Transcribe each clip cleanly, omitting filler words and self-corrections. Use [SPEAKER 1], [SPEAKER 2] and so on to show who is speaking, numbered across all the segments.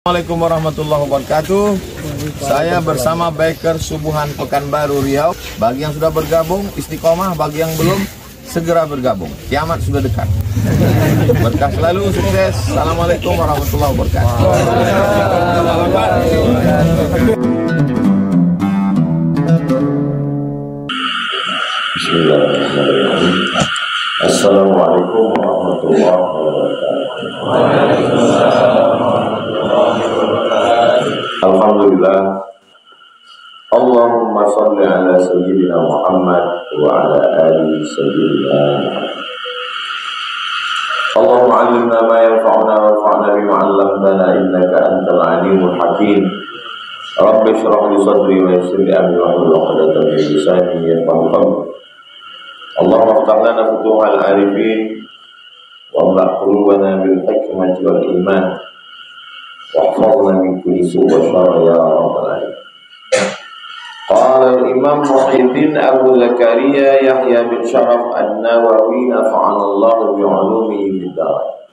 [SPEAKER 1] Assalamualaikum warahmatullahi wabarakatuh. Saya bersama Biker Subuhan Pekanbaru Riau. Bagi yang sudah bergabung istiqomah, bagi yang belum segera bergabung. Kiamat sudah dekat. Berkah selalu, sukses. Assalamualaikum warahmatullahi wabarakatuh.
[SPEAKER 2] Bismillahirrahmanirrahim. Assalamualaikum warahmatullahi wabarakatuh. Alhamdulillah. Allahumma salli ala sayyidina Muhammad wa ala ali sayyidina Muhammad. Allahumma 'allimna ma yanfa'una wanfa'na bima 'allamtana innaka antal alimul hakim. Rabbi shrah li sadri wa yassir li amri wahlul 'uqdatam min lisani yafqahu qawli. Allahumma iftah lana futuhal arifin wa amla' qulubana bil hikmati wal iman. Wahfazna min kulli su' wa syarr ya rabbal alamin. Qala al-Imam Muhyiddin Abu Zakaria Yahya bin Syaraf An-Nawawi nafa'ana Allah bi 'ulumihi fid dar.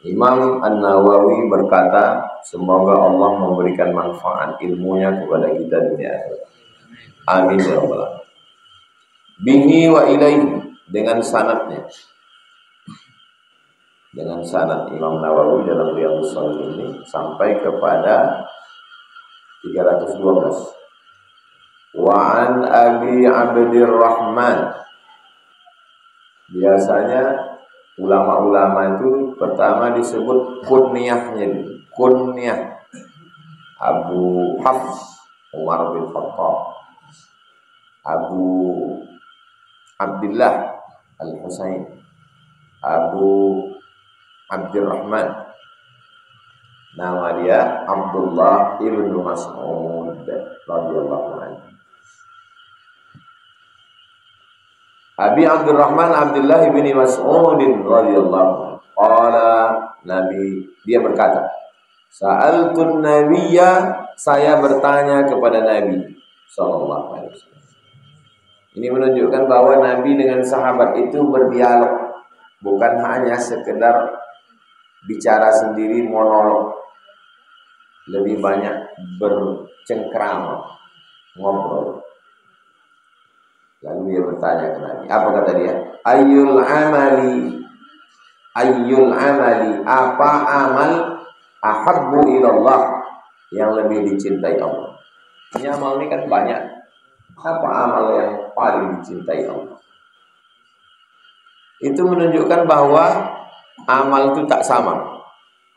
[SPEAKER 2] Imam An-Nawawi berkata, semoga Allah memberikan manfaat ilmunya kepada kita dunia akhirat. Amin ya rabbal alamin. Bihi wa ilaihi, dengan sanadnya. Dengan sanad Imam Nawawi dalam Riyadhus Shalihin ini sampai kepada 312. Wa an Abi Abdirrahman. Biasanya ulama-ulama itu pertama disebut kunyahnya, kunyah. Abu Hafs Umar bin Khattab, Abu Abdullah Al-Husain, Abu Abdirrahman. Nama dia Abdullah ibnu Mas'ud radhiyallahu anhu. Abi Abdurrahman Abdullah ibni Mas'ud radhiyallahu anhu. Qala, Nabi, dia berkata, Sa'altun Nabiyya, saya bertanya kepada Nabi sallallahu alaihi wasallam. Ini menunjukkan bahwa Nabi dengan sahabat itu berdialog, bukan hanya sekedar bicara sendiri monolog, lebih banyak bercengkrama, ngobrol. Lalu dia bertanya ke Nabi, apa kata dia? Ayyul amali, apa amal ahabbu ilallah, yang lebih dicintai Allah. Ini amal ini kan banyak. Apa amal yang paling dicintai Allah? Itu menunjukkan bahwa amal itu tak sama.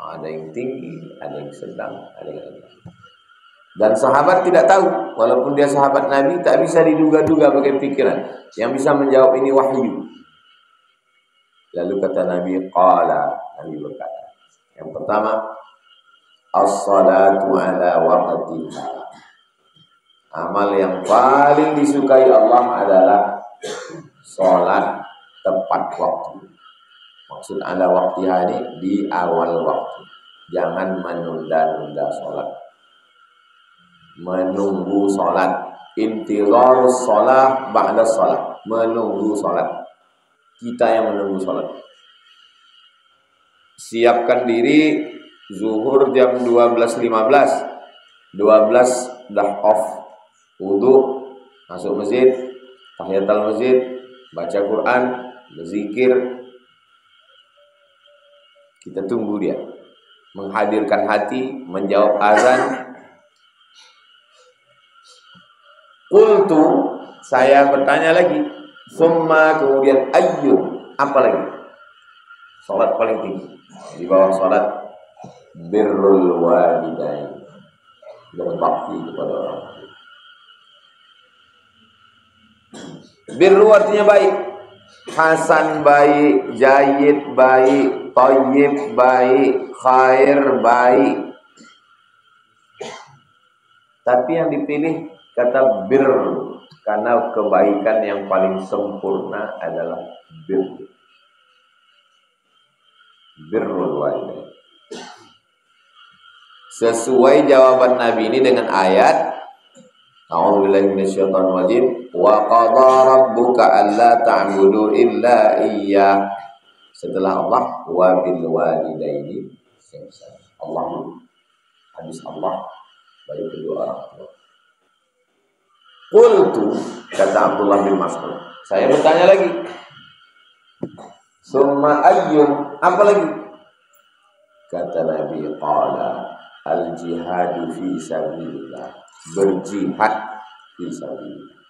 [SPEAKER 2] Ada yang tinggi, ada yang sedang, ada yang rendah. Dan sahabat tidak tahu, walaupun dia sahabat Nabi, tak bisa diduga-duga pakai pikiran. Yang bisa menjawab ini wahyu. Lalu kata Nabi, qala, Nabi berkata, yang pertama, as-salatu ala waqtiha. Amal yang paling disukai Allah adalah salat tepat waktu. Maksud ala waktiha ini di awal waktu. Jangan menunda-nunda sholat. Menunggu sholat. Intizarus sholat ba'da sholat. Menunggu sholat. Kita yang menunggu sholat. Siapkan diri zuhur jam 12.15. 12 dah off. Wudu, masuk masjid, tahiyatul masjid, baca Quran, berzikir. Kita tunggu dia menghadirkan hati, menjawab azan. Qultu, saya bertanya lagi, summa, kemudian ayyun, apa lagi? Salat paling tinggi. Di bawah salat birrul walidain, berbakti kepada orang tua. Birru artinya baik. Hasan baik, jayyid baik, thayyib baik, khair baik. Tapi yang dipilih kata bir, karena kebaikan yang paling sempurna adalah bir. Birrul walidain. Sesuai jawaban Nabi ini dengan ayat A'udzubillahi minasyaitonir rajim. Wa qadha rabbuka alla ta'budu illa iyyah. Setelah Allah wa bil walidaini ihsana. Allah hadis Allah bagi kedua orang tua. Qultu, kata Abdullah bin Mas'ud, saya bertanya lagi, summa ayyun, apa lagi? Kata Nabi, qala al-jihadu fi sabilillah, berjihad fi sabilillah.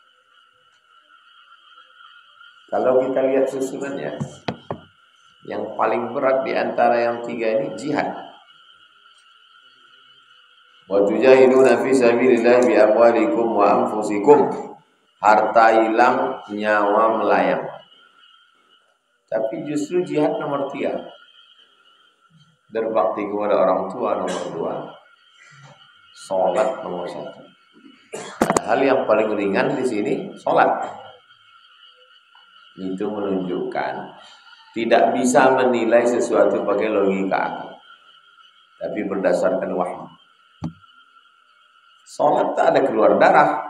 [SPEAKER 2] Kalau kita lihat susunannya, yang paling berat di antara yang tiga ini jihad. Wa tujahiduna fi sabilillah bi amwalikum wa anfusikum. Harta hilang, nyawa melayang. Tapi justru jihad nomor 3. Berbakti kepada orang tua nomor 2. Salat nomor 1. Hal yang paling ringan di sini salat. Itu menunjukkan tidak bisa menilai sesuatu pakai logika akal, tapi berdasarkan wahyu. Salat tak ada keluar darah,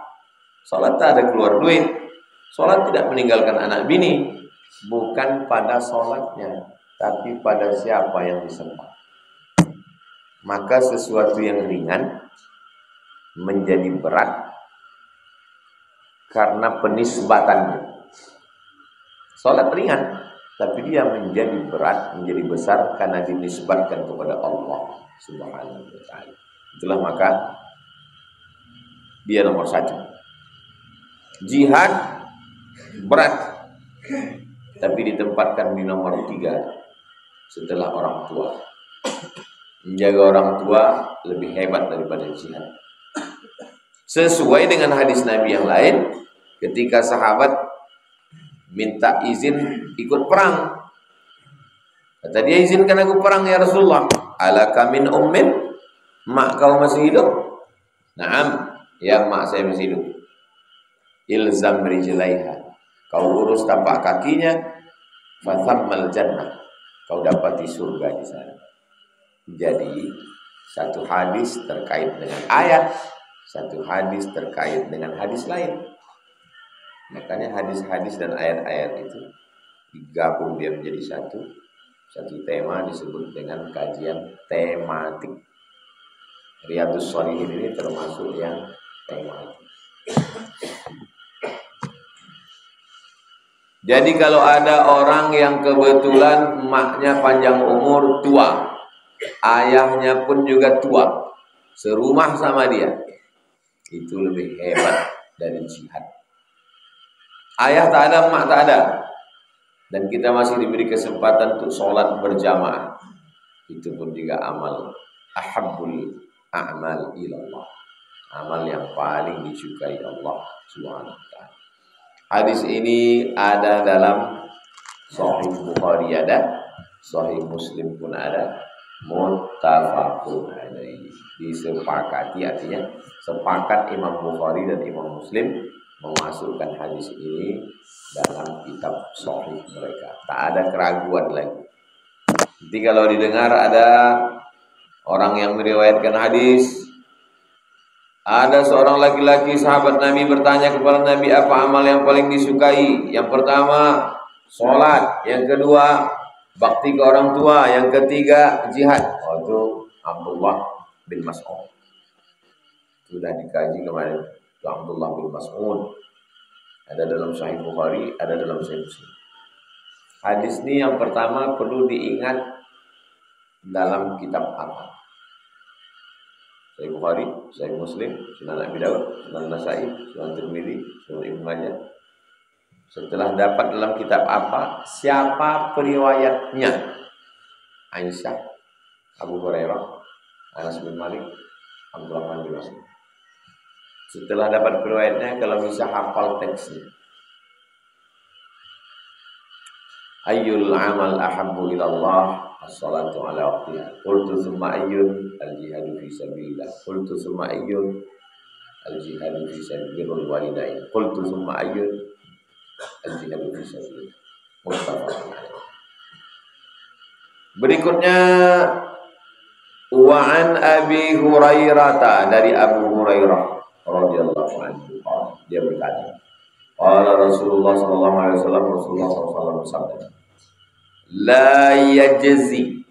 [SPEAKER 2] salat tak ada keluar duit, salat tidak meninggalkan anak bini. Bukan pada salatnya, tapi pada siapa yang disembah. Maka sesuatu yang ringan menjadi berat karena penisbatannya. Salat ringan, tapi dia menjadi berat, menjadi besar karena dinisbatkan kepada Allah Subhanahu wa ta'ala. Itulah maka dia nomor 1. Jihad berat, tapi ditempatkan di nomor 3 setelah orang tua. Menjaga orang tua lebih hebat daripada jihad. Sesuai dengan hadis Nabi yang lain, ketika sahabat minta izin ikut perang, kata dia, izinkan aku perang ya Rasulullah. Alaka min ummin, mak kau masih hidup? Naam, ya mak saya masih hidup. Ilzam rijlaiha, kau urus tapak kakinya, fathammal jannah, kau dapati surga di sana. Jadi satu hadis terkait dengan ayat, satu hadis terkait dengan hadis lain. Makanya hadis-hadis dan ayat-ayat itu digabung dia menjadi satu tema, disebut dengan kajian tematik. Riyadhus Shalihin ini termasuk yang tematik. Jadi kalau ada orang yang kebetulan emaknya panjang umur, tua, ayahnya pun juga tua, serumah sama dia, itu lebih hebat dari jihad. Ayah tak ada, emak tak ada, dan kita masih diberi kesempatan untuk sholat berjamaah. Itu pun juga amal ahabbul a'mal ilallah, amal yang paling disukai Allah Subhanahu wa ta'ala. Hadis ini ada dalam Sahih Bukhari, ada Sahih Muslim pun ada, muttafaqun alaihi, disepakati, artinya sepakat Imam Bukhari dan Imam Muslim memasukkan hadis ini dalam kitab sahih mereka. Tak ada keraguan lagi. Jadi kalau didengar ada orang yang meriwayatkan hadis, ada seorang laki-laki sahabat Nabi bertanya kepada Nabi, apa amal yang paling disukai? Yang pertama sholat, yang kedua bakti ke orang tua, yang ketiga jihad. Itu Abdullah bin Mas'ud. Sudah dikaji kemarin. Abdullah bin Mas'ud ada dalam Sahih Bukhari, ada dalam Sahih Muslim. Hadis ini yang pertama perlu diingat dalam kitab apa? Sahih Bukhari, Sahih Muslim, Sunan Abi Dawud, Sunan Nasa'i, Sunan Tirmidzi, Sunan Ibnu Majah. Setelah dapat dalam kitab apa, siapa periwayatnya? Aisyah, Abu Hurairah, Anas bin Malik, Abdurrahman bin Mas'ud. Setelah dapat riwayatnya, kalau bisa hafal teksnya. Ayyul amal ahabbu ilallah as-salatu ala waqtiha. Qultu tsumma ayyun al-jihadu fi sabilillah. Qultu tsumma ayyun al-jihadu fi sabilil walidain. Qultu tsumma ayyun al-jihadu fi sabilillah. Muttafaqun alaih. Berikutnya wa an Abi Hurairah, dari Abu Hurairah radhiyallahu anhu, dia berkata, qala Rasulullah sallallahu alaihi wasallam, Rasulullah sallallahu alaihi wasallam, la yajzi,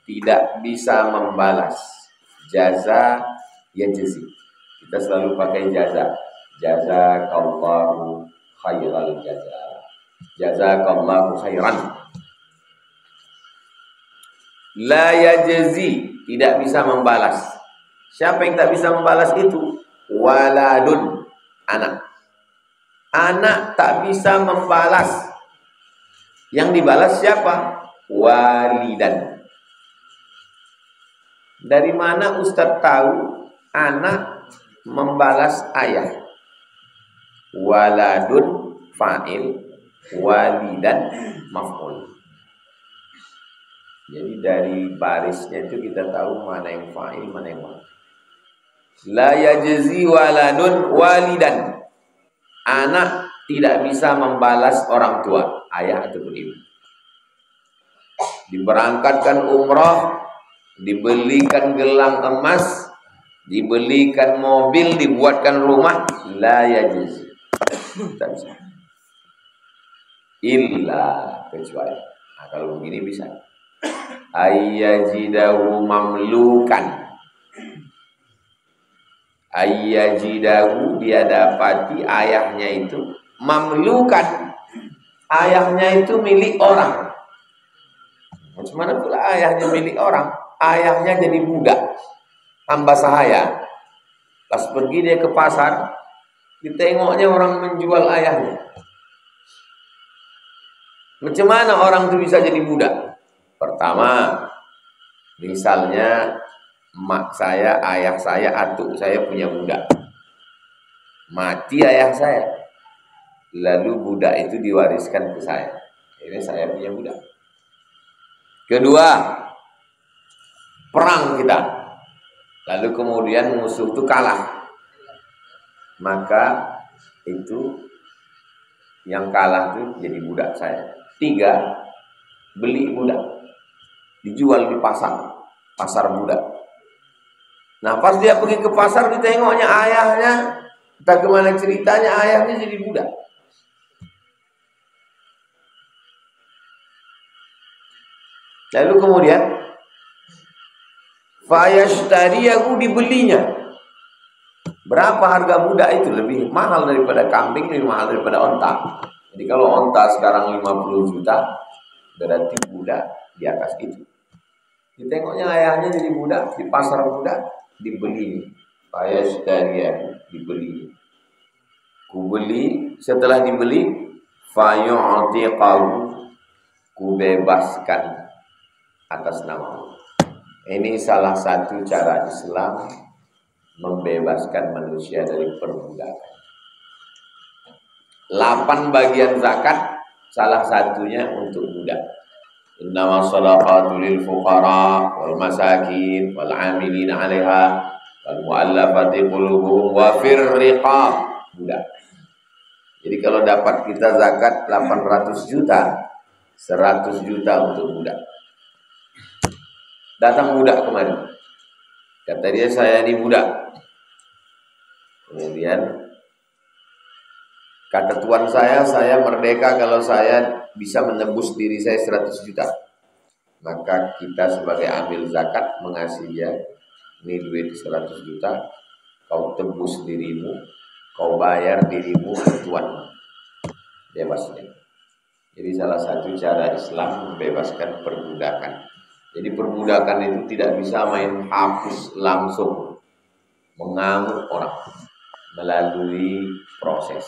[SPEAKER 2] tidak bisa membalas, Jaza yajzi. Kita selalu pakai jaza. Jazakallahu khairal jaza. Jazakallahu khairan. La yajzi, tidak bisa membalas. Siapa yang tak bisa membalas itu? Waladun, anak. Anak tak bisa membalas. Yang dibalas siapa? Walidan. Dari mana Ustadz tahu anak membalas ayah? Waladun fa'il, walidan maf'ul. Jadi dari barisnya itu kita tahu mana yang fa'il, mana yang maf'ul. La yajzi waladun walidan. Anak tidak bisa membalas orang tua, ayah ataupun ibu. Diberangkatkan umroh, dibelikan gelang emas, dibelikan mobil, dibuatkan rumah, la yajuz. Tak bisa. Illa, kecuali. Nah, kalau begini bisa. Ayyajidahu mamlukan. Ayyajidahu, dia dapati ayahnya itu mamlukan. Ayahnya itu milik orang. Bagaimana pula ayahnya milik orang? Ayahnya jadi budak, hamba sahaya. Pas pergi dia ke pasar, ditengoknya orang menjual ayahnya. Macam mana orang itu bisa jadi budak? Pertama, misalnya mak saya, ayah saya, atuk saya punya budak. Mati ayah saya, lalu budak itu diwariskan ke saya. Ini saya punya budak. Kedua, perang kita. Lalu kemudian musuh itu kalah. Maka itu yang kalah itu jadi budak saya. Tiga, beli budak. Dijual di pasar. Pasar budak. Nah pas dia pergi ke pasar, ditengoknya ayahnya. Entah kemana ceritanya ayahnya jadi budak. Lalu kemudian fayashtariyahu, dibelinya. Berapa harga budak itu? Lebih mahal daripada kambing, lebih mahal daripada onta. Jadi kalau onta sekarang 50 juta, berarti budak di atas itu. Ditengoknya ayahnya jadi budak, di pasar budak, dibeli. Fayashtariyahu, dibeli. Kubeli, setelah dibeli, fayu'tiqahu, kubebaskan atas nama Allah. Ini salah satu cara Islam membebaskan manusia dari perbudakan. 8 bagian zakat, salah satunya untuk budak. Innamas shadaqatu lil fuqara wal masakin wal 'amilina 'alaiha wal mu'allafati qulubuhum wa fir riqab, budak. Jadi kalau dapat kita zakat 800 juta, 100 juta untuk budak. Datang budak kemari. Kata dia, saya ini budak. Kemudian kata tuan saya merdeka kalau saya bisa menebus diri saya 100 juta. Maka kita sebagai amil zakat mengasih dia, ini duit 100 juta, kau tebus dirimu, kau bayar dirimu ke tuan. Bebasnya. Jadi salah satu cara Islam membebaskan perbudakan. Jadi perbudakan itu tidak bisa main hapus langsung, mengamuk orang melalui proses.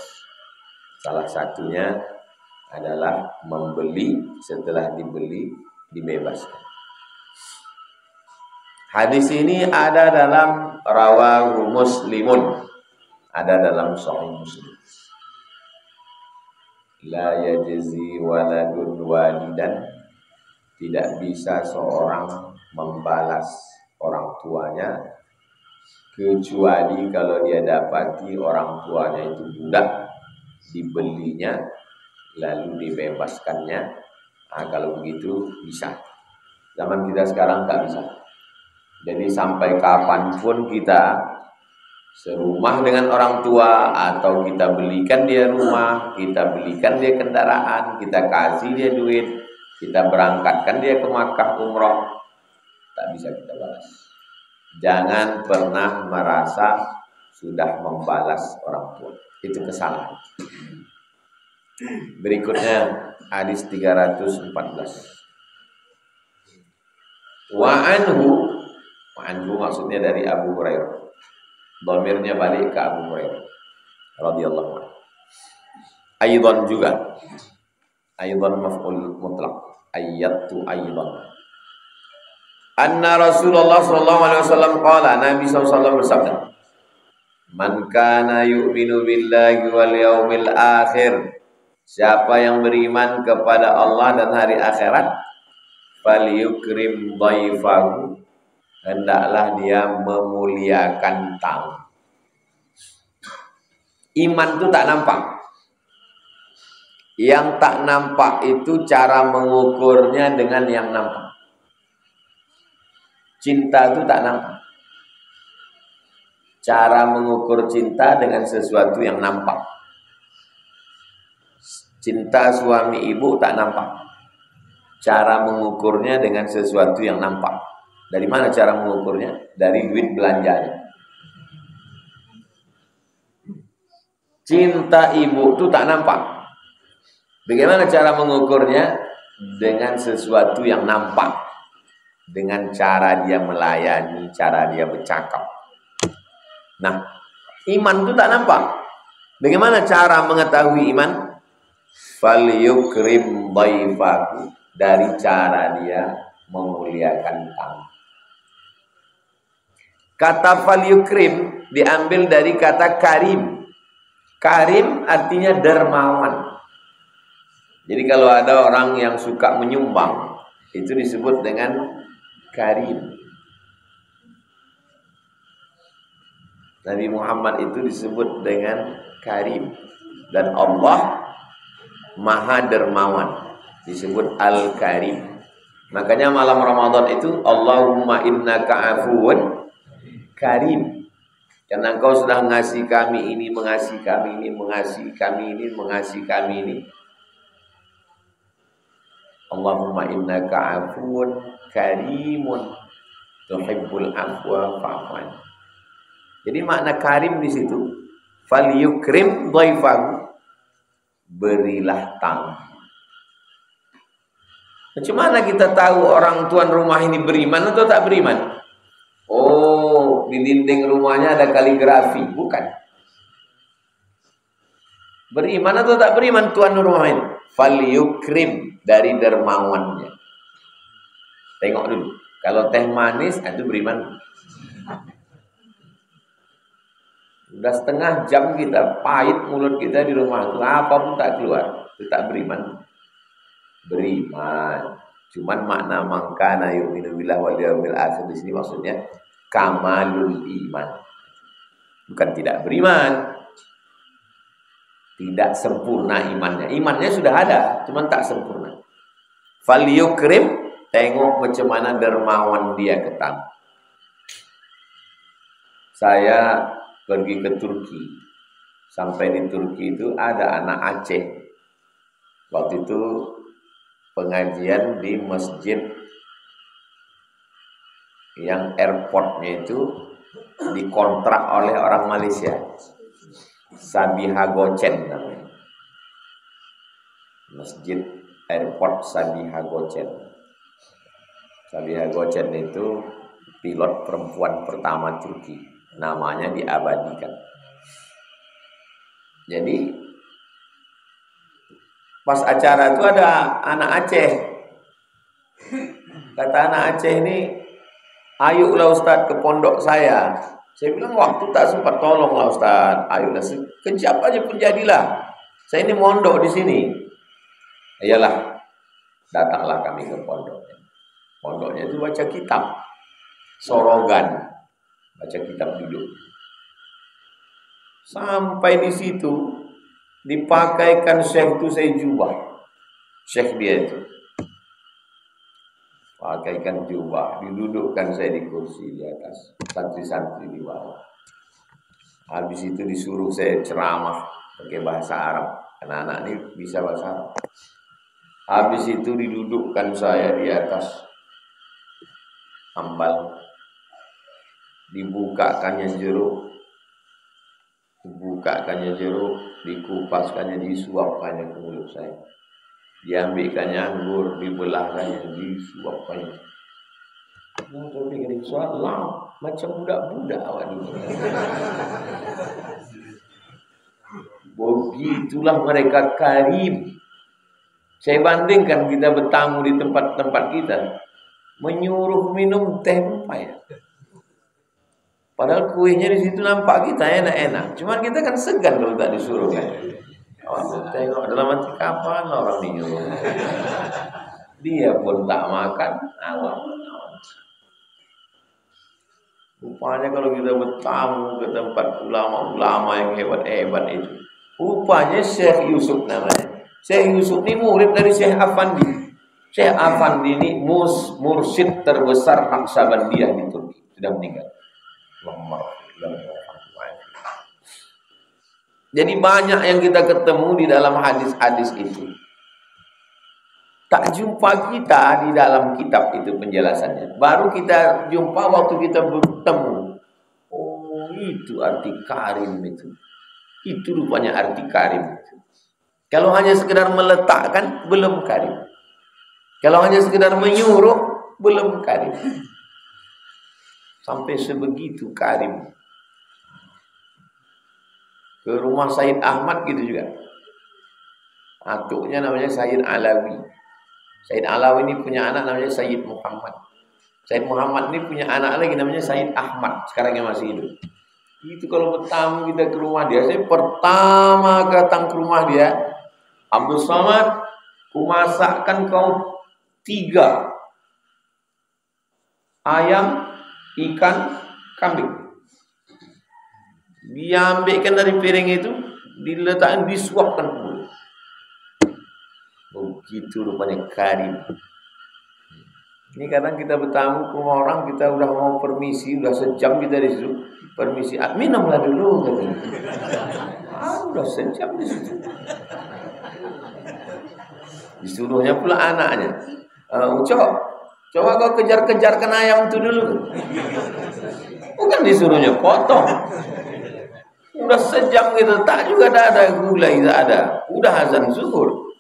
[SPEAKER 2] Salah satunya adalah membeli, setelah dibeli dibebaskan. Hadis ini ada dalam Rawahu Muslimun, ada dalam Sahih Muslim. La yajzi waladun walidan, tidak bisa seorang membalas orang tuanya kecuali kalau dia dapati orang tuanya itu budak, dibelinya lalu dibebaskannya. Nah, kalau begitu bisa. Zaman kita sekarang tak bisa. Jadi sampai kapanpun kita serumah dengan orang tua, atau kita belikan dia rumah, kita belikan dia kendaraan, kita kasih dia duit, kita berangkatkan dia ke Makkah umroh, tak bisa kita balas. Jangan pernah merasa sudah membalas orang tua. Itu kesalahan. Berikutnya hadis 314. Wa anhu maksudnya dari Abu Hurairah. Dhamirnya balik ke Abu Hurairah radhiyallahu anhu. Aidan juga. Aidan maf'ul mutlaq. Ayyatu aidan. Anna Rasulullah sallallahu alaihi wasallam qala, Nabi SAW bersabda, Man kana yu'minu billahi wal yaumil akhir, siapa yang beriman kepada Allah dan hari akhirat, falyukrim dhaifahu, hendaklah dia memuliakan tamu. Iman itu tak nampak. Yang tak nampak itu cara mengukurnya dengan yang nampak. Cinta itu tak nampak. Cara mengukur cinta dengan sesuatu yang nampak. Cinta suami ibu tak nampak. Cara mengukurnya dengan sesuatu yang nampak. Dari mana cara mengukurnya? Dari duit belanjanya. Cinta ibu itu tak nampak. Bagaimana cara mengukurnya? Dengan sesuatu yang nampak. Dengan cara dia melayani, cara dia bercakap. Nah, iman itu tak nampak. Bagaimana cara mengetahui iman? Falyukrim dhaifahu, dari cara dia memuliakan tamu. Kata falyukrim diambil dari kata karim. Karim artinya dermawan. Jadi kalau ada orang yang suka menyumbang, itu disebut dengan karim. Nabi Muhammad itu disebut dengan karim. Dan Allah Maha Dermawan, disebut Al-Karim. Makanya malam Ramadan itu Allahumma innaka afuwun karim. Karena engkau sudah mengasihi kami ini, mengasihi kami ini, mengasihi kami ini, mengasihi kami ini. Allahumma innaka afuwun karimun tuhibbul afwa fa'fu anni. Jadi makna karim di situ, falyukrim dhaifahu, berilah tamu. Bagaimana kita tahu orang tuan rumah ini beriman atau tak beriman? Oh, di dinding rumahnya ada kaligrafi, bukan. Beriman atau tak beriman tuan rumah ini? Falyukrim, dari dermawannya. Tengok dulu. Kalau teh manis, itu beriman. Udah setengah jam kita pahit mulut kita di rumah itu, apa pun tak keluar, itu tak beriman. Beriman. Cuman makna mangkana yu'minu billahi wal yawmil akhir di sini maksudnya kamalul iman. Bukan tidak beriman. Tidak sempurna imannya. Imannya sudah ada, cuman tak sempurna. Falyukrim, tengok macam mana dermawan dia ke tamu. Saya pergi ke Turki. Sampai di Turki itu ada anak Aceh. Waktu itu pengajian di masjid yang airportnya itu dikontrak oleh orang Malaysia. Sabiha Gocen namanya. Masjid airport Sabiha Gocen. Sabiha Gocen itu pilot perempuan pertama Turki. Namanya diabadikan. Jadi pas acara itu ada anak Aceh. Kata anak Aceh ini, ayolah Ustadz ke pondok saya. Saya bilang waktu tak sempat, tolonglah Ustadz. Ayolah, sekejap aja pun jadilah. Saya ini mondok di sini. Iyalah, datanglah kami ke pondoknya. Pondoknya itu baca kitab. Sorogan. Baca kitab dulu. Sampai di situ dipakaikan syekh itu saya jubah. Syekh dia itu. Pakaikan jubah, didudukkan saya di kursi di atas, santri-santri di bawah. Habis itu disuruh saya ceramah pakai bahasa Arab. Anak-anak ini bisa bahasa Arab. Habis itu didudukkan saya di atas ambal. dibukakannya jeruk, dikupaskannya, disuapkannya ke mulut saya. Diambilkannya anggur, dibelahkannya, disuapkannya. Saya pikir salah, macam budak-budak awak ini. Begitulah mereka karim. Saya bandingkan kita bertamu di tempat-tempat kita, menyuruh minum teh pepaya. Padahal kuihnya di situ nampak kita enak-enak. Cuman kita kan segan kalau tak disuruh kan. Tengok dalam hati kapan orang menyuruh. Dia pun tak makan, awam. Rupanya kalau kita bertamu ke tempat ulama-ulama yang hebat-hebat itu, rupanya Syekh Yusuf namanya. Syekh Yusuf ini murid dari Syekh Afandi. Syekh Afandi ini mursyid terbesar Naqsabandiyah di Turki, sudah meninggal. Jadi banyak yang kita ketemu di dalam hadis-hadis itu. Tak jumpa kita di dalam kitab itu penjelasannya. Baru kita jumpa waktu kita bertemu. Oh, itu arti karim itu. Itu rupanya arti karim itu. Kalau hanya sekedar meletakkan, belum karim. Kalau hanya sekedar menyuruh, belum karim. Sampai sebegitu karim. Ke rumah Said Ahmad gitu juga. Atuknya namanya Said Alawi. Said Alawi ini punya anak namanya Said Muhammad. Said Muhammad ini punya anak lagi namanya Said Ahmad. Sekarang yang masih hidup. Itu kalau bertamu kita ke rumah dia. Saya pertama datang ke rumah dia. Abdul Somad, kumasakkan kau 3 ayam, ikan, kambing. Diambilkan dari piring itu, diletakkan, disuapkan ke mulut. Begitu rupanya karim. Ini kadang kita bertamu ke rumah orang, kita udah mau permisi, udah sejam kita di situ. Permisi, minumlah dulu katanya. Udah sejam di situ. Disuruhnya pula anaknya. Coba kau kejar-kejarkan ayam itu dulu. Bukan disuruhnya potong. Udah sejam gitu, tak juga ada gula, tidak ada. Udah azan zuhur.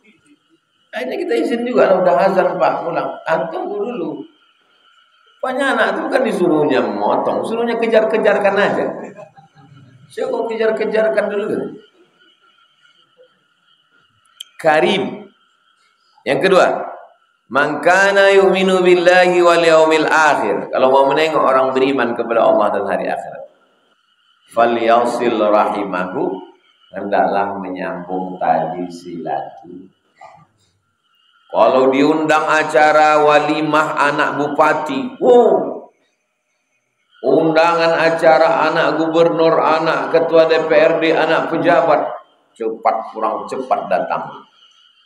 [SPEAKER 2] Akhirnya kita izin juga, udah azan Pak pulang. Tunggu dulu. Banyak anak itu kan disuruhnya memotong, suruhnya kejar-kejarkan aja. Saya kok kejar-kejarkan dulu kan? Karim. Yang kedua, man kana yu'minu billahi wal yaumil akhir. Kalau mau menengok orang beriman kepada Allah dan hari akhirat, falyasil rahimahu, hendaklah menyambung tali silaturahmi. Kalau diundang acara walimah anak bupati, undangan acara anak gubernur, anak ketua DPRD, anak pejabat, kurang cepat datang.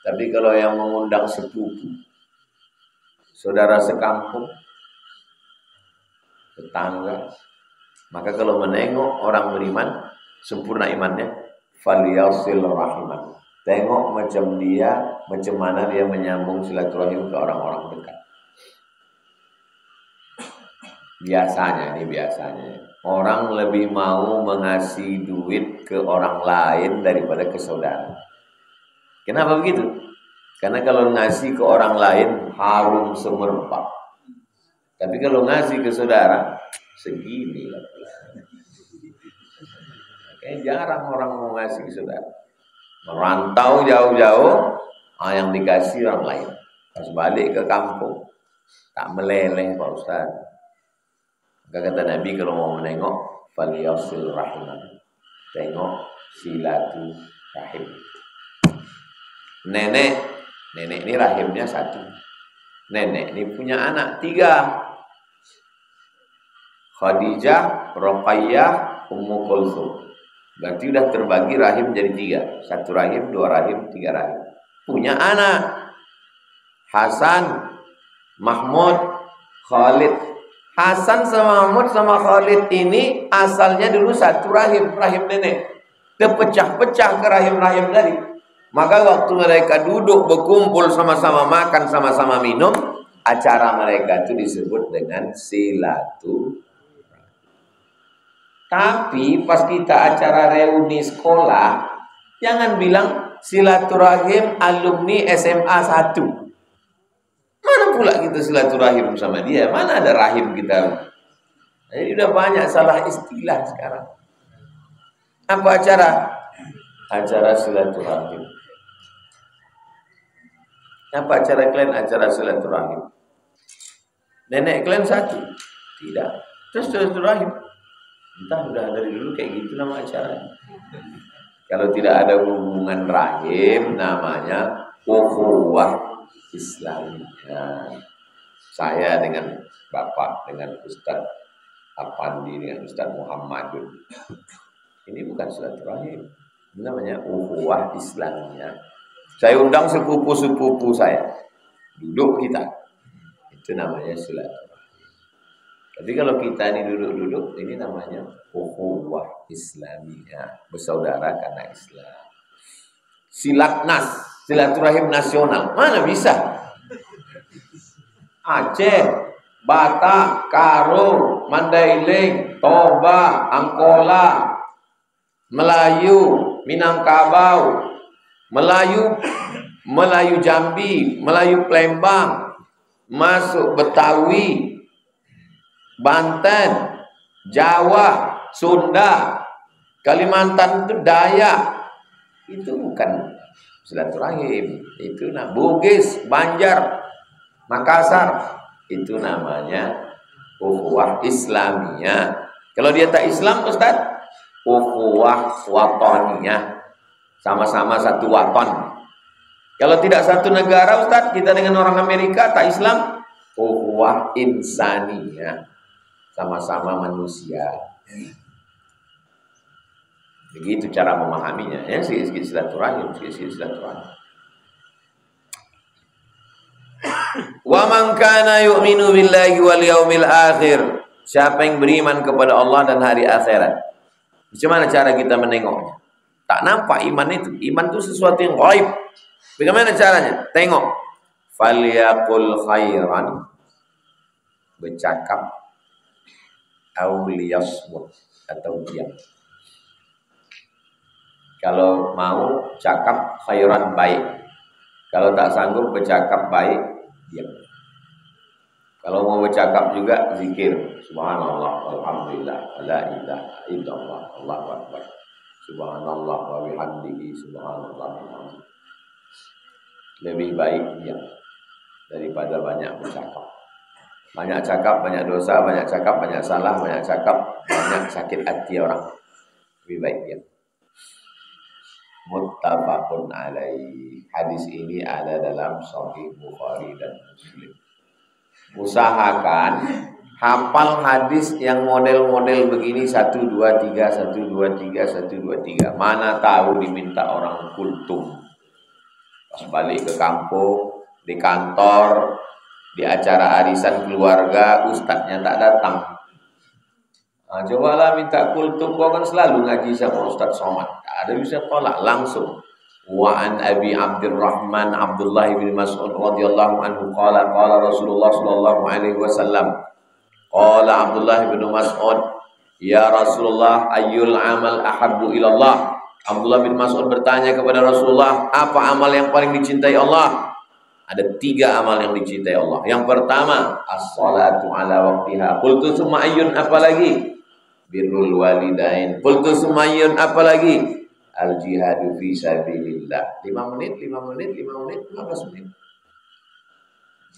[SPEAKER 2] Tapi kalau yang mengundang sepupu, saudara sekampung, tetangga, maka kalau menengok orang beriman, sempurna imannya, falyasil rahimah. Tengok macam mana dia menyambung silaturahim ke orang-orang dekat. Biasanya orang lebih mau mengasih duit ke orang lain daripada ke saudara. Kenapa begitu? Karena kalau ngasih ke orang lain harum semerbak. Tapi kalau ngasih ke saudara segini lah. Kayaknya jarang orang mau ngasih ke saudara. Merantau jauh-jauh, yang dikasih orang lain. Pas balik ke kampung, tak meleleh Pak Ustaz. Maka kata Nabi kalau mau menengok, falyasil rahimah. Tengok silaturahim. Nenek ini rahimnya 1. Nenek ini punya anak 3. Khadijah, Ruqayyah, Ummu Kulthum. Berarti udah terbagi rahim jadi 3. 1 rahim, 2 rahim, 3 rahim. Punya anak Hasan, Mahmud, Khalid. Hasan sama Mahmud sama Khalid ini asalnya dulu 1 rahim, rahim nenek. Terpecah-pecah ke rahim-rahim tadi. Maka waktu mereka duduk berkumpul sama-sama makan, sama-sama minum, acara mereka itu disebut dengan silaturahim.
[SPEAKER 3] Tapi pas kita acara reuni sekolah, jangan bilang silaturahim alumni SMA 1. Mana pula kita silaturahim sama dia? Mana ada rahim kita? Jadi udah banyak salah istilah sekarang. Apa acara? Acara silaturahim. Apa acara kalian? Acara silaturahim. Nenek kalian satu? Tidak. Terus silaturahim. Entah udah dari dulu kayak gitu nama acara. Kalau tidak ada hubungan rahim, namanya ukhuwah Islamiyah. Saya dengan Bapak, dengan Ustaz Apandi, dengan Ustaz Muhammadun. Ini bukan silaturahim. Ini namanya ukhuwah Islamiyah. Saya undang sepupu-sepupu saya. Duduk kita. Itu namanya silaturahim. Tapi kalau kita ini duduk-duduk, ini namanya ukhuwah Islamiyah, bersaudara karena Islam. Silatnas, silaturahim nasional, mana bisa? Aceh, Batak, Karo, Mandailing, Toba, Angkola, Melayu, Minangkabau, Melayu Jambi, Melayu Palembang, masuk Betawi, Banten, Jawa, Sunda, Kalimantan itu Dayak. Itu bukan silaturahim. Itu Bugis, Banjar, Makassar. Itu namanya ukhuwah Islamiyah. Kalau dia tak Islam, Ustaz, ukhuwah wataniyah. Sama-sama satu waton. Kalau tidak satu negara, Ustaz, kita dengan orang Amerika tak Islam, ukhuwah insaniyah. Sama-sama manusia. Begitu cara memahaminya. Ya, sikit-sikit silaturahim, sikit-sikit silaturahim. Wa man kana yu'minu billahi wal yaumil akhir. Siapa yang beriman kepada Allah dan hari akhirat. Macam mana cara kita menengoknya? Tak nampak iman itu. Iman itu sesuatu yang gaib. Bagaimana caranya? Tengok. Falyaqul khairan. Bercakap auliyasmut atau diam. Kalau mau cakap khairan baik. Kalau tak sanggup bercakap baik, diam. Kalau mau bercakap juga zikir. Subhanallah, alhamdulillah, la ilaha illallah, Allahu akbar. Subhanallah wa bihamdihi, subhanallah. Lebih baik diam daripada banyak bercakap. Banyak cakap, banyak dosa, banyak cakap, banyak salah, banyak cakap, banyak sakit hati orang. Lebih baik diam. Muttafaqun alaih. Hadis ini ada dalam Sahih Bukhari dan Muslim. Usahakan hafal hadis yang model-model begini 1 2 3 1 2 3 1 2 3. Mana tahu diminta orang kultum. Pas balik ke kampung, di kantor, di acara arisan keluarga, ustadznya tak datang. Nah, cobalah minta kultum, kau kan selalu ngaji sama Ustaz Somad. Tak ada bisa tolak langsung. Wa an Abi Abdurrahman Abdullah bin Mas'ud radhiyallahu anhu qala qala Rasulullah sallallahu alaihi wasallam. Qala Abdullah bin Mas'ud, ya Rasulullah, ayyul amal ahabbu ilallah. Abdullah bin Mas'ud bertanya kepada Rasulullah, apa amal yang paling dicintai Allah? Ada 3 amal yang dicintai Allah. Yang pertama, as-salatu ala waqtiha. Qultu summa ayyun, apalagi? Birrul walidain. Qultu summa ayyun, apalagi? Al-jihadu fi sabilillah. 5 menit, 5 menit, 5 menit, 15 menit.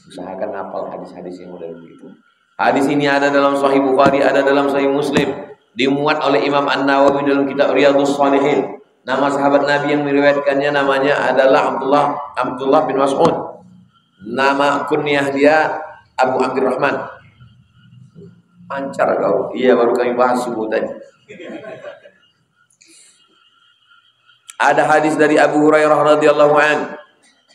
[SPEAKER 3] Usahakan hafal hadis-hadis yang model begitu. Hadis ini ada dalam Sahih Bukhari, ada dalam Sahih Muslim. Dimuat oleh Imam An-Nawawi dalam kitab Riyadhus Shalihin. Nama sahabat Nabi yang meriwayatkannya namanya adalah Abdullah bin Mas'ud. Nama kunyah dia Abu Abdurrahman. Ancar kau. Iya, baru kami bahas subuh tadi. Ada hadis dari Abu Hurairah radhiyallahu an.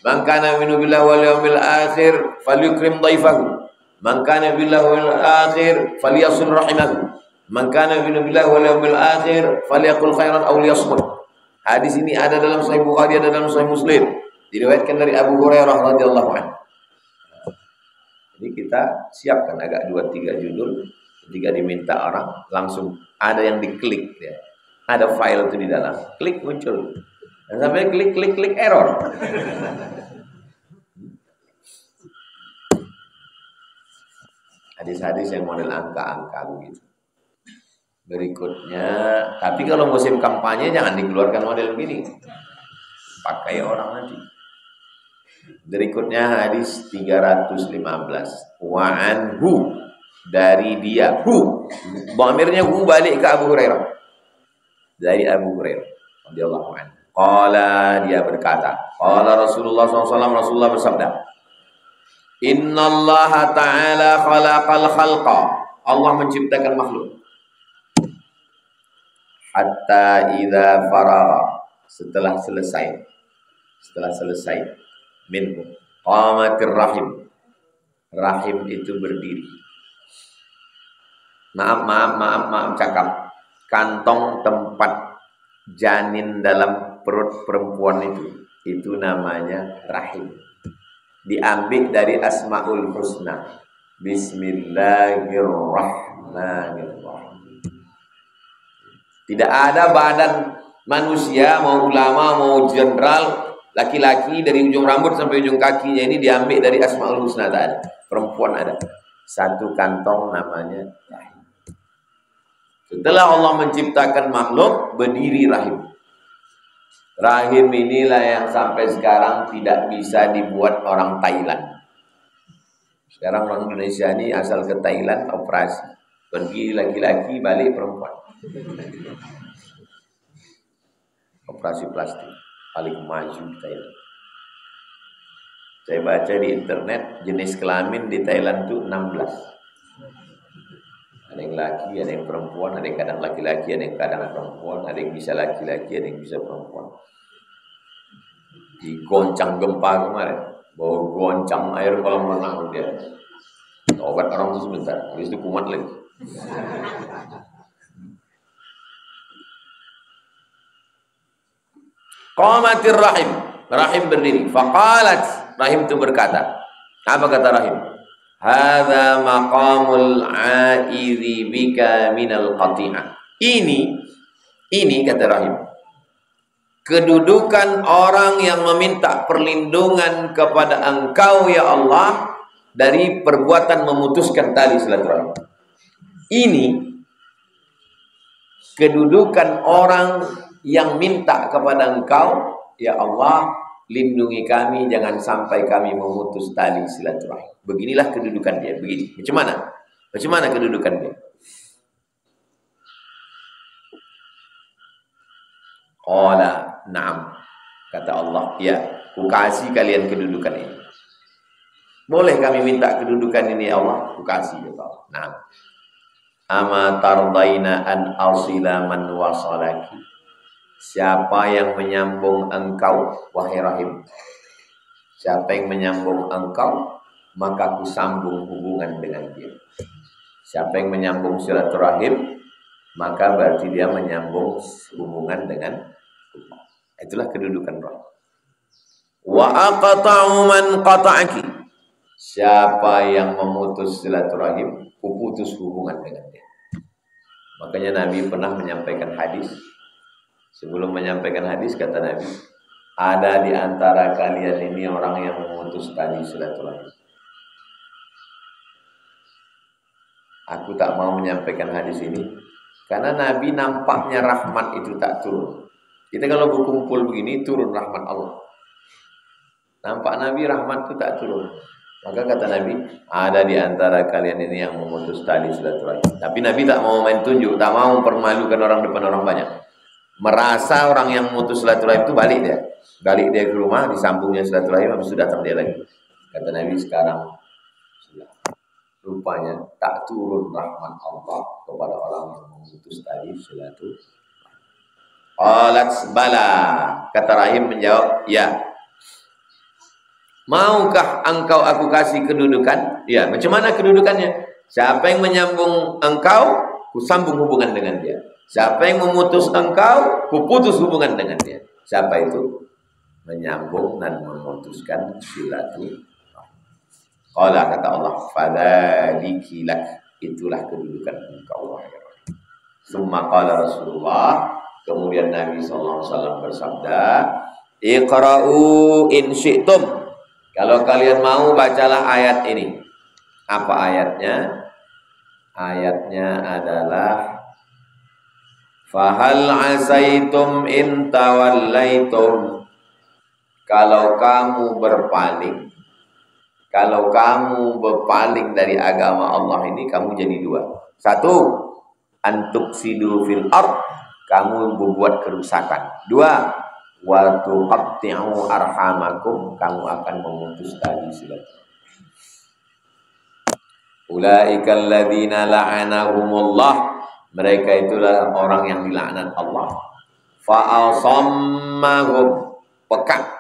[SPEAKER 3] Man kana yu'minu billahi wal yawmil akhir falyukrim dhaifahu. Man kana billahi wal akhir falyasil rahimahu. Man kana yu'minu billahi wal yawmil akhir falyaqul khairan aw liyasmut. Hadis ini ada dalam Sahih Bukhari, ada dalam Sahih Muslim. Diriwayatkan dari Abu Hurairah radhiyallahu anhu. Jadi kita siapkan agak 2-3 judul Ketika diminta orang, langsung ada yang diklik ya. Ada file itu di dalam, klik muncul. Dan sampai klik error. Hadis-hadis yang model angka-angka begitu. Berikutnya, tapi kalau musim kampanye jangan dikeluarkan model begini. Pakai orang nanti. Berikutnya hadis 315. Wa anhu, dari dia, hu. Dhamirnya hu balik ke Abu Hurairah. Dari Abu Hurairah radhiyallahu anhu. Qala, dia berkata, qala Rasulullah SAW, Rasulullah bersabda, Innallaha ta'ala khalaqal khalqa. Allah menciptakan makhluk. Hatta idza faragha, setelah selesai minhu qamatir rahim. Rahim itu berdiri. Maaf cakap. Kantong tempat janin dalam perut perempuan itu namanya rahim. Diambil dari Asmaul Husna. Bismillahirrahmanirrahim. Tidak ada badan manusia, mau ulama, mau jenderal, laki-laki dari ujung rambut sampai ujung kakinya ini diambil dari Asmaul Husna tadi. Perempuan ada. Satu kantong namanya rahim. Setelah Allah menciptakan makhluk, berdiri rahim. Rahim inilah yang sampai sekarang tidak bisa dibuat orang Thailand. Sekarang orang Indonesia ini asal ke Thailand operasi. Pergi laki-laki, balik perempuan. Operasi plastik. Paling maju di Thailand. Saya baca di internet, jenis kelamin di Thailand itu 16. Ada yang laki, ada yang perempuan, ada yang kadang laki-laki, ada yang kadang perempuan, ada yang bisa laki-laki, ada yang bisa perempuan. Digoncang gempa kemarin, bawa goncang air kolam renang dia. Obat orang itu sebentar, habis itu kumat lagi. Qamatir rahim, rahim berdiri. Faqalat, rahim itu berkata. Apa kata rahim? Hadza maqamul a'idzi bika minal qati'ah. Ini kata rahim, kedudukan orang yang meminta perlindungan kepada Engkau ya Allah dari perbuatan memutuskan tali silaturahim. Ini kedudukan orang yang minta kepada Engkau ya Allah, lindungi kami, jangan sampai kami memutus tali silaturahim. Beginilah kedudukan dia, begini. Macam mana kedudukan dia? Qala na'am. Kata Allah, ya, ku kasih kalian kedudukan ini. Boleh kami minta kedudukan ini ya Allah? Ku kasih ya Allah. Na'am. Ama tardaina an asila man wasalaki. Siapa yang menyambung engkau, wahai rahim? Siapa yang menyambung engkau, maka aku sambung hubungan dengan dia. Siapa yang menyambung silaturahim, maka berarti dia menyambung hubungan dengan Allah. Itulah kedudukan roh. Wa aqta'u man qata'aki. Siapa yang memutus silaturahim, kuputus hubungan dengan dia. Makanya Nabi pernah menyampaikan hadis. Sebelum menyampaikan hadis kata Nabi, ada di antara kalian ini orang yang memutus tali silaturahim. Aku tak mau menyampaikan hadis ini karena Nabi nampaknya rahmat itu tak turun. Kita kalau berkumpul begini turun rahmat Allah. Nampak Nabi rahmat itu tak turun. Maka kata Nabi, ada di antara kalian ini yang memutus tali silaturahim. Tapi Nabi tak mau main tunjuk, tak mau mempermalukan orang depan orang banyak. Merasa orang yang memutus silaturahim itu balik dia ke rumah, disambungnya silaturahim, habis itu datang dia lagi. Kata Nabi, sekarang rupanya tak turun rahmat Allah kepada orang yang memutus tali silaturahim. Qalat bala, kata rahim menjawab, ya. Maukah engkau aku kasih kedudukan? Ya, macam mana kedudukannya? Siapa yang menyambung engkau, ku sambung hubungan dengan dia. Siapa yang memutus engkau, ku putus hubungan dengan dia. Siapa itu? Menyambung dan memutuskan silaturahim. Qala, kata Allah, fadzaliki lak. itulah kedudukan engkau wahai Rahim. Summa qala Rasulullah, kemudian Nabi SAW bersabda, Iqra'u in syi'tum. Kalau kalian mau, bacalah ayat ini. Apa ayatnya? Ayatnya adalah Fahal asaitum in tawallaitum. Kalau kamu berpaling, kalau kamu berpaling dari agama Allah ini, kamu jadi dua. Satu, antuksidu fil ard, kamu membuat kerusakan. Dua, wa tuqatti'u arhamakum, kamu akan memutus tali silaturahmi. Ulaikal ladzina la'anahumullah, mereka itulah orang yang dilaknat Allah. Fa'asammahum, peka,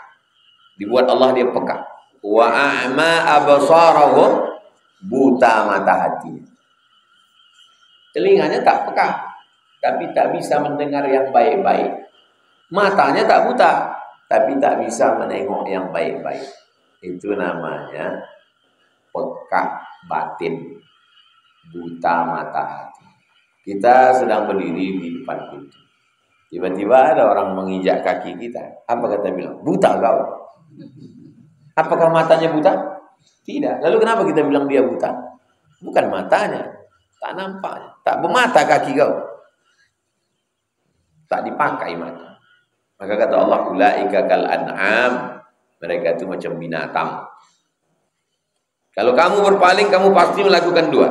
[SPEAKER 3] dibuat Allah dia peka. Wa a'ma absarahum, buta mata hatinya. Telinganya tak peka, tapi tak bisa mendengar yang baik-baik. Matanya tak buta, tapi tak bisa menengok yang baik-baik. Itu namanya peka batin, buta mata hati. Kita sedang berdiri di depan pintu. Tiba-tiba ada orang menginjak kaki kita. Apa kata bilang? Buta kau. Apakah matanya buta? Tidak. Lalu kenapa kita bilang dia buta? Bukan matanya, tak nampaknya, tak bermata kaki kau. Tak dipakai mata. Maka kata Allah, ulaika kal an'am, mereka itu macam binatang. Kalau kamu berpaling, kamu pasti melakukan dua.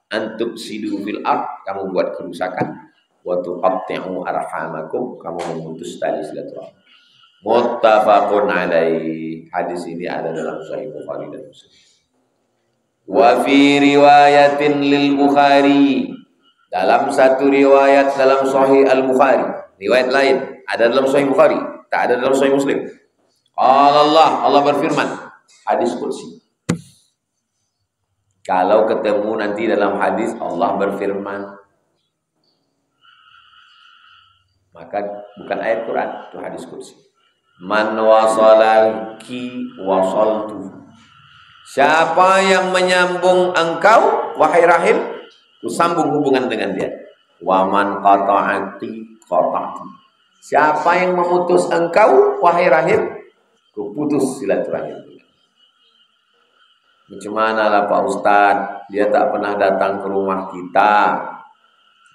[SPEAKER 3] Antuksidu fil ard, kamu buat kerusakan. Wa tuqatti'u arhamakum, kamu memutus tali silaturahmi. Muttafaqun alaih. Hadis ini ada dalam Sahih Bukhari dan Muslim. Wa fi riwayatin lil Bukhari, dalam satu riwayat dalam Sahih Al-Bukhari, riwayat lain ada dalam Sahih Bukhari, tak ada dalam Sahih Muslim. Allah berfirman, hadis qudsi. Kalau ketemu nanti dalam hadis Allah berfirman, maka bukan ayat Quran, itu hadis qudsi. Man wasalaki wasaltu. Siapa yang menyambung engkau, wahai Rahim, ku sambung hubungan dengan dia. Wa man qata'ati qata'ti. Siapa yang memutus engkau, wahai Rahim, ku putus silaturahim. Macam mana lah Pak Ustadz, dia tak pernah datang ke rumah kita,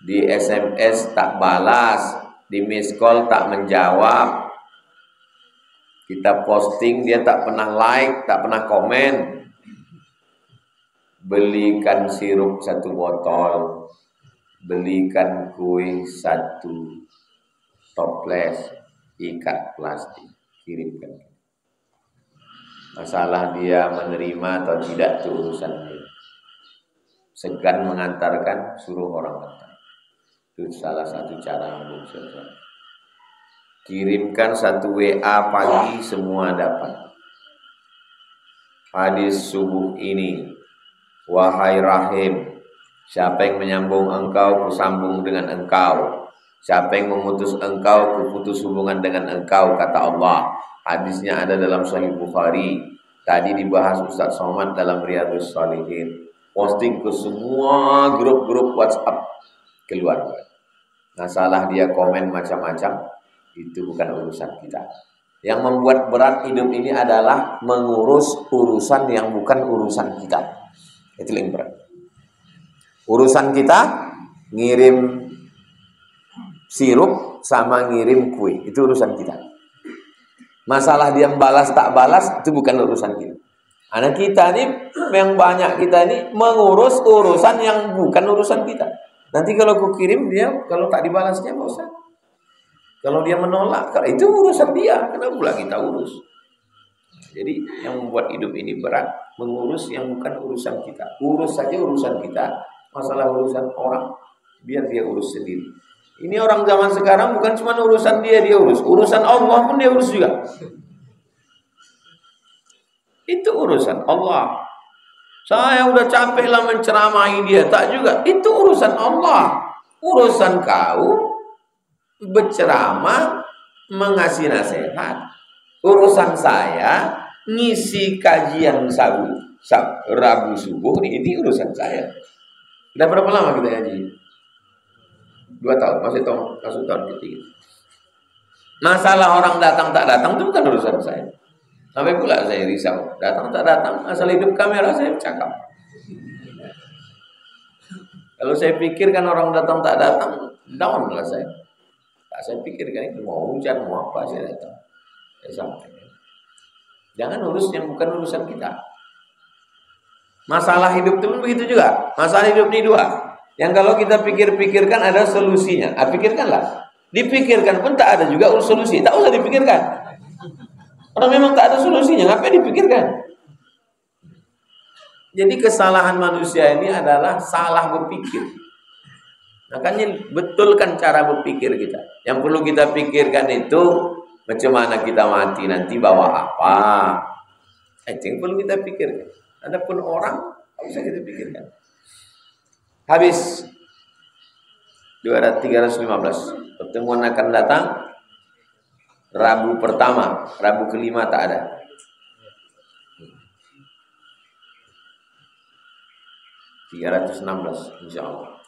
[SPEAKER 3] di SMS tak balas, di miss call tak menjawab, kita posting dia tak pernah like, tak pernah komen. Belikan sirup 1 botol, belikan kue 1 toples, ikat plastik, kirimkan. Masalah dia menerima atau tidak itu urusan dia. Segan mengantarkan, suruh orang hantar. Itu salah satu cara membungkuskan. Kirimkan 1 WA pagi, semua dapat. Hadis subuh ini, wahai Rahim, siapa yang menyambung engkau, kusambung dengan engkau. Siapa yang memutus engkau, kuputus hubungan dengan engkau, kata Allah. Hadisnya ada dalam Sahih Bukhari. Tadi dibahas Ustaz Somad dalam Riyadhus Shalihin. Posting ke semua grup-grup WhatsApp keluarga. Masalah dia komen macam-macam, itu bukan urusan kita. Yang membuat berat hidup ini adalah mengurus urusan yang bukan urusan kita. Itu yang berat. Urusan kita ngirim sirup sama ngirim kue, itu urusan kita. Masalah dia balas tak balas, itu bukan urusan kita. Anak kita ini, yang banyak kita ini mengurus urusan yang bukan urusan kita. Nanti kalau aku kirim dia, kalau tak dibalasnya Pak Ustaz, kalau dia menolak, itu urusan dia, kenapa pula kita urus? Jadi yang membuat hidup ini berat, mengurus yang bukan urusan kita. Urus saja urusan kita, masalah urusan orang, biar dia urus sendiri. Ini orang zaman sekarang bukan cuma urusan dia urus, urusan Allah pun dia urus juga. Itu urusan Allah. Saya udah capek lah menceramahi dia, tak juga. Itu urusan Allah. Urusan kau berceramah, mengasih nasihat. Urusan saya ngisi kajian Rabu subuh, ini urusan saya. Udah berapa lama kita ngaji? 2 tahun, masuk tahun ketiga. Masalah orang datang tak datang itu bukan urusan saya. Sampai pula saya risau. Datang tak datang, asal hidup kamera saya cakap. Kalau saya pikirkan orang datang tak datang, down lah saya. Tak saya pikirkan itu mau hujan, mau apa saya datang. Saya sampaikan. Jangan urus yang bukan urusan kita. Masalah hidup itu pun begitu juga. Masalah hidup ini 2. Yang kalau kita pikirkan ada solusinya. Pikirkanlah. Dipikirkan pun tak ada juga solusi. Tak usah dipikirkan. Orang memang tak ada solusinya. Ngapain dipikirkan? Jadi kesalahan manusia ini adalah salah berpikir. Makanya betulkan cara berpikir kita. Yang perlu kita pikirkan itu macam mana kita mati nanti bawa apa. Itu yang perlu kita pikirkan. Adapun orang tak usah kita pikirkan. Habis 315. Pertemuan akan datang Rabu pertama, Rabu kelima tak ada. (316) insyaallah.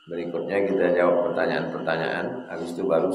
[SPEAKER 3] Berikutnya kita jawab pertanyaan-pertanyaan, habis itu baru